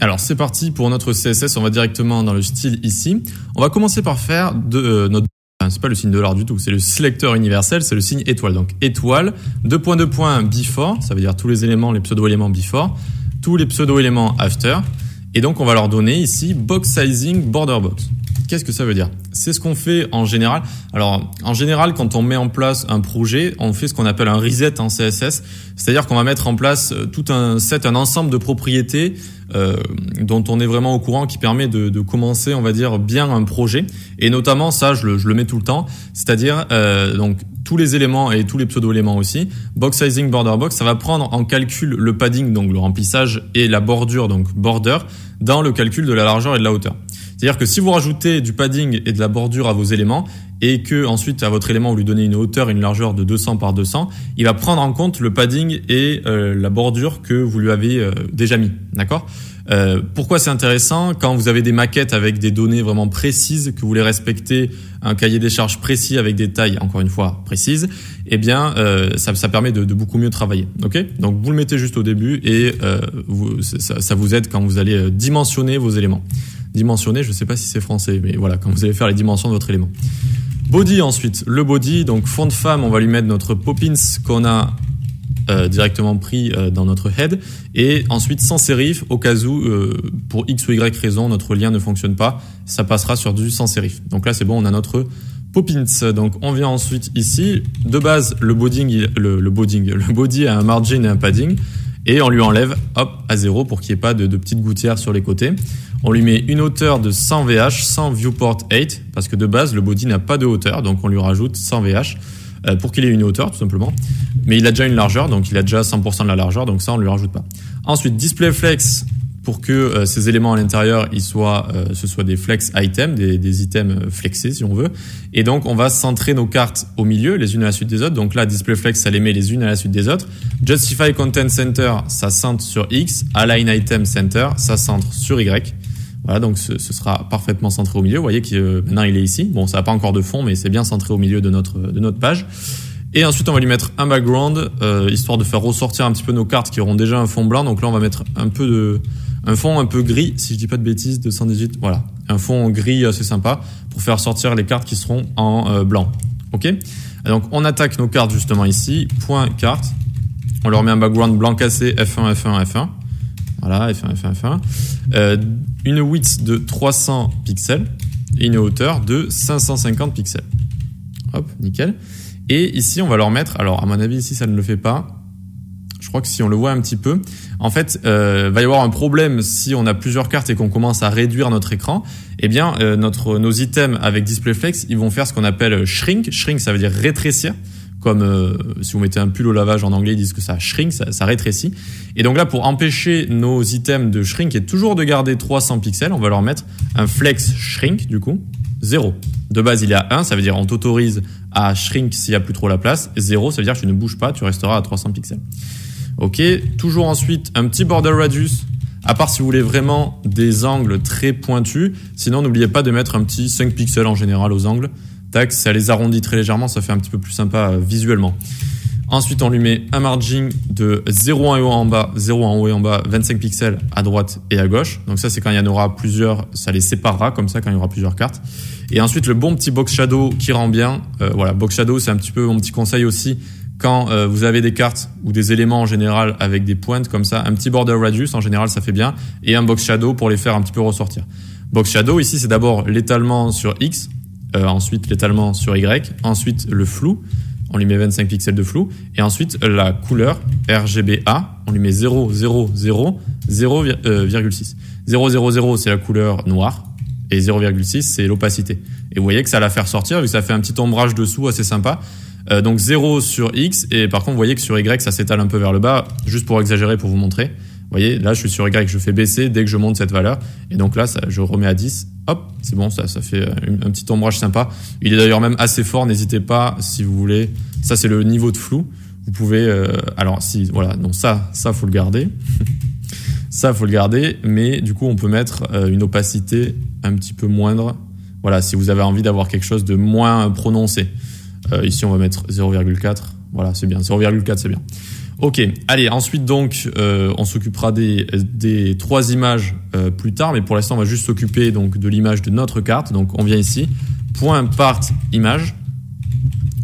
Alors c'est parti pour notre CSS, on va directement dans le style ici. On va commencer par faire notre... c'est pas le signe $, du tout, c'est le sélecteur universel, c'est le signe étoile. Donc étoile, before, ça veut dire tous les éléments, les pseudo-éléments before, tous les pseudo-éléments after. Et donc on va leur donner ici box sizing border box. Qu'est-ce que ça veut dire? C'est ce qu'on fait en général. Alors, en général, quand on met en place un projet, on fait ce qu'on appelle un reset en CSS. C'est-à-dire qu'on va mettre en place tout un ensemble de propriétés dont on est vraiment au courant, qui permet de commencer, on va dire, bien un projet. Et notamment, ça, je le mets tout le temps. C'est-à-dire, donc, tous les éléments et tous les pseudo-éléments aussi. Box sizing border box, ça va prendre en calcul le padding, donc le remplissage, et la bordure, donc border, dans le calcul de la largeur et de la hauteur. C'est-à-dire que si vous rajoutez du padding et de la bordure à vos éléments et que ensuite à votre élément vous lui donnez une hauteur et une largeur de 200 par 200, il va prendre en compte le padding et la bordure que vous lui avez déjà mis, d'accord ? Pourquoi c'est intéressant? Quand vous avez des maquettes avec des données vraiment précises, que vous voulez respecter un cahier des charges précis avec des tailles, encore une fois, précises, eh bien, ça permet de beaucoup mieux travailler. Ok? Donc, vous le mettez juste au début et ça vous aide quand vous allez dimensionner vos éléments. Dimensionner, je ne sais pas si c'est français, mais voilà, quand vous allez faire les dimensions de votre élément. Body ensuite, le body, donc fond de femme, on va lui mettre notre poppins qu'on a directement pris dans notre head, et ensuite sans serif au cas où pour X ou Y raison notre lien ne fonctionne pas, ça passera sur du sans serif. Donc là c'est bon, on a notre poppins. Donc on vient ensuite ici, de base le body a un margin et un padding, et on lui enlève hop à 0 pour qu'il n'y ait pas de petites gouttières sur les côtés. On lui met une hauteur de 100 VH, 100 viewport 8, parce que de base le body n'a pas de hauteur, donc on lui rajoute 100 VH pour qu'il ait une hauteur tout simplement. Mais il a déjà une largeur, donc il a déjà 100% de la largeur, donc ça on ne lui rajoute pas. Ensuite, display flex, pour que ces éléments à l'intérieur ce soit des flex items, des items flexés si on veut. Et donc on va centrer nos cartes au milieu, les unes à la suite des autres. Donc là, display flex, ça les met les unes à la suite des autres. Justify content center, ça centre sur X. Align item center, ça centre sur Y. Voilà, donc ce sera parfaitement centré au milieu. Vous voyez que maintenant il est ici. Bon, ça n'a pas encore de fond, mais c'est bien centré au milieu de notre page. Et ensuite, on va lui mettre un background, histoire de faire ressortir un petit peu nos cartes qui auront déjà un fond blanc. Donc là, on va mettre un fond un peu gris, si je dis pas de bêtises, 218. Voilà, un fond gris assez sympa pour faire sortir les cartes qui seront en blanc. Ok ? Donc on attaque nos cartes justement ici. Point carte. On leur met un background blanc cassé F1, F1, F1. Voilà, F1, F1, F1. Une width de 300 pixels et une hauteur de 550 pixels. Hop, nickel. Et ici, on va leur mettre, alors à mon avis, ici, ça ne le fait pas. Je crois que si on le voit un petit peu, en fait, va y avoir un problème si on a plusieurs cartes et qu'on commence à réduire notre écran. Eh bien, nos items avec DisplayFlex, ils vont faire ce qu'on appelle shrink. Shrink, ça veut dire rétrécir. Comme si vous mettez un pull au lavage en anglais, ils disent que ça shrink, ça rétrécit. Et donc là, pour empêcher nos items de shrink et toujours de garder 300 pixels, on va leur mettre un flex shrink, du coup, 0. De base, il est à 1, ça veut dire on t'autorise à shrink s'il n'y a plus trop la place. 0, ça veut dire que tu ne bouges pas, tu resteras à 300 pixels. Ok, toujours ensuite, un petit border radius, à part si vous voulez vraiment des angles très pointus. Sinon, n'oubliez pas de mettre un petit 5 pixels en général aux angles. Tac, ça les arrondit très légèrement, ça fait un petit peu plus sympa visuellement. Ensuite, on lui met un margin de 0 en haut en bas, 0 en haut et en bas, 25 pixels à droite et à gauche. Donc ça, c'est quand il y en aura plusieurs, ça les séparera comme ça quand il y aura plusieurs cartes. Et ensuite, le bon petit box shadow qui rend bien. Voilà, box shadow, c'est un petit peu mon petit conseil aussi. Quand vous avez des cartes ou des éléments en général avec des pointes comme ça, un petit border radius, en général, ça fait bien. Et un box shadow pour les faire un petit peu ressortir. Box shadow, ici, c'est d'abord l'étalement sur X. Ensuite l'étalement sur Y, ensuite le flou, on lui met 25 pixels de flou, et ensuite la couleur RGBA, on lui met 0, 0, 0, 0,6. 0, 0, 0, c'est la couleur noire, et 0,6, c'est l'opacité. Et vous voyez que ça va la faire sortir, vu que ça fait un petit ombrage dessous assez sympa. Donc 0 sur X, et par contre vous voyez que sur Y, ça s'étale un peu vers le bas, juste pour exagérer, pour vous montrer. Vous voyez, là je suis sur Y, je fais baisser dès que je monte cette valeur, et donc là je remets à 10. Hop, c'est bon, ça fait un petit ombrage sympa. Il est d'ailleurs même assez fort, n'hésitez pas si vous voulez. Ça, c'est le niveau de flou. Vous pouvez... alors, si, voilà, donc ça faut le garder. Ça, faut le garder, mais du coup, on peut mettre une opacité un petit peu moindre. Voilà, si vous avez envie d'avoir quelque chose de moins prononcé. Ici, on va mettre 0,4. Voilà, c'est bien. 0,4, c'est bien. Ok, allez, ensuite donc on s'occupera des 3 images plus tard, mais pour l'instant on va juste s'occuper donc de l'image de notre carte. Donc on vient ici, point part image,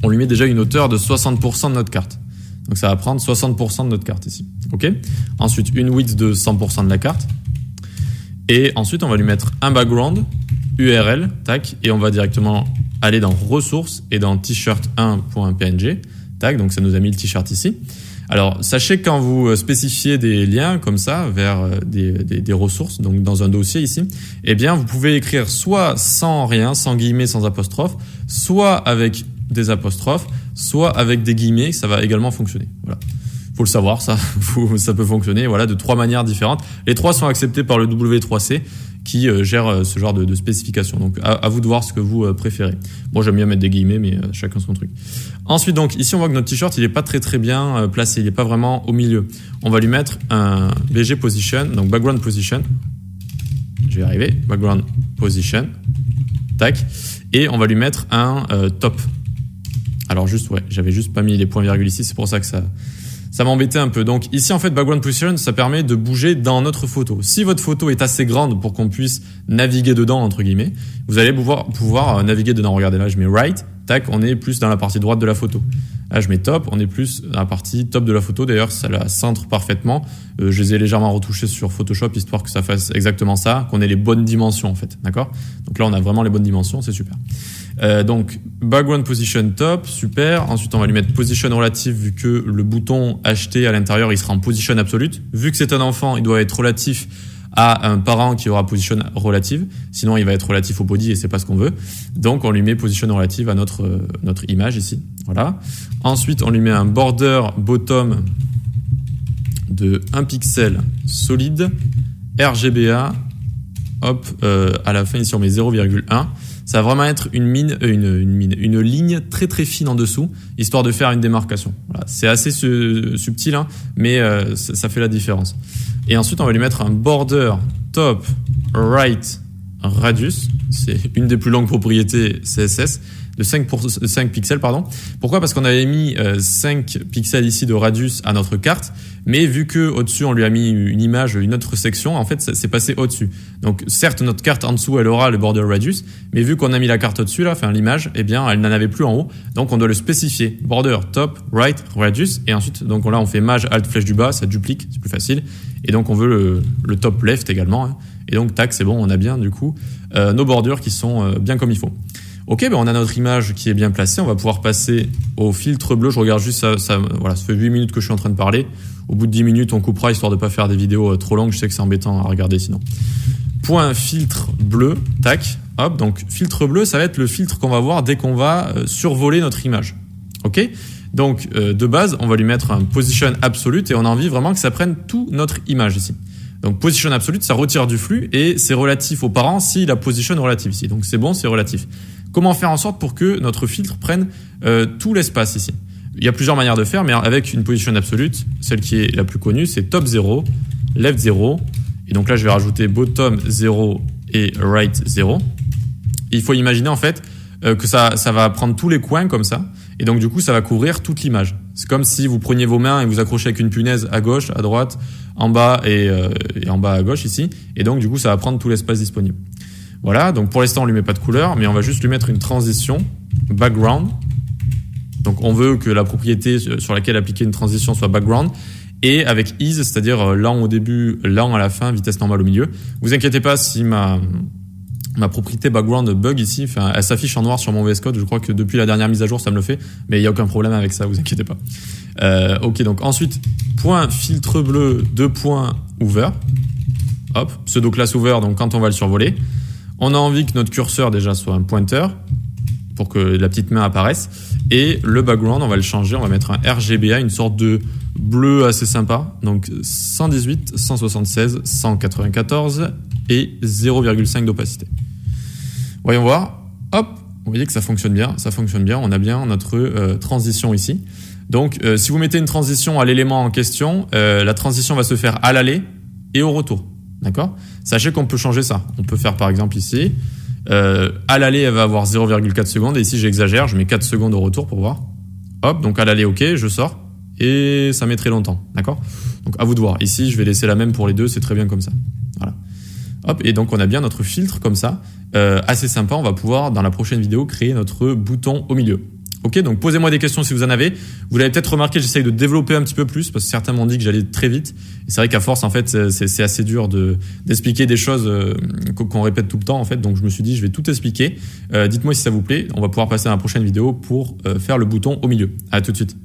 on lui met déjà une hauteur de 60% de notre carte. Donc ça va prendre 60% de notre carte ici. Ok. Ensuite une width de 100% de la carte. Et ensuite on va lui mettre un background URL, tac, et on va directement aller dans ressources et dans t-shirt1.png, tac, donc ça nous a mis le t-shirt ici. Alors sachez que quand vous spécifiez des liens comme ça vers des ressources, donc dans un dossier ici, eh bien vous pouvez écrire soit sans rien, sans guillemets, sans apostrophe, soit avec des apostrophes, soit avec des guillemets, ça va également fonctionner. Voilà. Faut le savoir, ça peut fonctionner, voilà, de 3 manières différentes. Les 3 sont acceptés par le W3C qui gère ce genre de spécification. Donc à vous de voir ce que vous préférez. Moi j'aime bien mettre des guillemets, mais chacun son truc. Ensuite donc ici on voit que notre t-shirt il est pas très bien placé, il est pas vraiment au milieu. On va lui mettre un BG position, donc background position. Je vais y arriver, background position, tac, et on va lui mettre un top. Alors juste j'avais juste pas mis les points-virgules ici, c'est pour ça que ça m'embêtait un peu. Donc ici en fait background position ça permet de bouger dans notre photo. Si votre photo est assez grande pour qu'on puisse naviguer dedans entre guillemets, vous allez pouvoir naviguer dedans. Regardez là, je mets right, tac, on est plus dans la partie droite de la photo. Là je mets top, on est plus dans la partie top de la photo. D'ailleurs ça la centre parfaitement. Je les ai légèrement retouchés sur Photoshop histoire que ça fasse exactement ça, qu'on ait les bonnes dimensions en fait, d'accord? Donc là on a vraiment les bonnes dimensions, c'est super. Donc background position top, super. Ensuite on va lui mettre position relative vu que le bouton acheter à l'intérieur il sera en position absolute. Vu que c'est un enfant, il doit être relatif à un parent qui aura position relative. Sinon il va être relatif au body et c'est pas ce qu'on veut. Donc on lui met position relative à notre image ici. Voilà. Ensuite on lui met un border bottom de 1 pixel solide, RGBA, hop, à la fin ici on met 0,1. Ça va vraiment être une ligne très très fine en dessous, histoire de faire une démarcation. Voilà. C'est assez subtil, hein, mais ça fait la différence. Et ensuite, on va lui mettre un border top right radius. C'est une des plus longues propriétés CSS de 5 pixels, pardon. Pourquoi? Parce qu'on avait mis 5 pixels ici de radius à notre carte, mais vu que au-dessus on lui a mis une image, une autre section, en fait ça s'est passé au-dessus. Donc certes notre carte en dessous elle aura le border radius, mais vu qu'on a mis la carte au-dessus là, enfin l'image, eh bien elle n'en avait plus en haut, donc on doit le spécifier. Border top right radius, et ensuite donc là on fait maj alt flèche du bas, ça duplique, c'est plus facile, et donc on veut le top left également, hein. Et donc tac, c'est bon, on a bien du coup nos bordures qui sont bien comme il faut. Ok, ben on a notre image qui est bien placée. On va pouvoir passer au filtre bleu. Je regarde juste ça. Voilà, ça fait 8 minutes que je suis en train de parler. Au bout de 10 minutes, on coupera histoire de pas faire des vidéos trop longues. Je sais que c'est embêtant à regarder sinon. Point filtre bleu, tac. Hop, donc filtre bleu, ça va être le filtre qu'on va voir dès qu'on va survoler notre image. Ok, donc de base, on va lui mettre un position absolute et on a envie vraiment que ça prenne toute notre image ici. Donc position absolute, ça retire du flux et c'est relatif aux parents s'il a position relative ici. Donc c'est bon, c'est relatif. Comment faire en sorte pour que notre filtre prenne tout l'espace ici? Il y a plusieurs manières de faire, mais avec une position absolute, celle qui est la plus connue, c'est top 0, left 0, et donc là je vais rajouter bottom 0 et right 0. Et il faut imaginer en fait que ça va prendre tous les coins comme ça, et donc du coup ça va couvrir toute l'image. C'est comme si vous preniez vos mains et vous accrochez avec une punaise à gauche, à droite, en bas et en bas à gauche ici, et donc du coup ça va prendre tout l'espace disponible. Voilà, donc pour l'instant on lui met pas de couleur, mais on va juste lui mettre une transition background. Donc on veut que la propriété sur laquelle appliquer une transition soit background, et avec ease, c'est-à-dire lent au début, lent à la fin, vitesse normale au milieu. Vous inquiétez pas si ma propriété background bug ici, enfin elle s'affiche en noir sur mon VS Code. Je crois que depuis la dernière mise à jour ça me le fait, mais il y a aucun problème avec ça, vous inquiétez pas. Ok, donc ensuite point filtre bleu 2 points over. Hop, pseudo class over, donc quand on va le survoler. On a envie que notre curseur déjà soit un pointeur pour que la petite main apparaisse. Et le background, on va le changer. On va mettre un RGBA, une sorte de bleu assez sympa. Donc 118, 176, 194 et 0,5 d'opacité. Voyons voir. Hop, vous voyez que ça fonctionne bien. Ça fonctionne bien. On a bien notre transition ici. Donc si vous mettez une transition à l'élément en question, la transition va se faire à l'aller et au retour. D'accord? Sachez qu'on peut changer ça. On peut faire par exemple ici, à l'aller elle va avoir 0,4 secondes et ici j'exagère, je mets 4 secondes au retour pour voir. Hop, donc à l'aller ok, je sors et ça met très longtemps, d'accord? Donc à vous de voir. Ici, je vais laisser la même pour les deux, c'est très bien comme ça. Voilà. Hop, et donc on a bien notre filtre comme ça, assez sympa. On va pouvoir dans la prochaine vidéo créer notre bouton au milieu. Ok, donc posez-moi des questions si vous en avez. Vous l'avez peut-être remarqué, j'essaye de développer un petit peu plus parce que certains m'ont dit que j'allais très vite. Et c'est vrai qu'à force, en fait, c'est assez dur d'expliquer des choses qu'on répète tout le temps, en fait. Donc je me suis dit, je vais tout expliquer. Dites-moi si ça vous plaît. On va pouvoir passer à la prochaine vidéo pour faire le bouton au milieu. À tout de suite.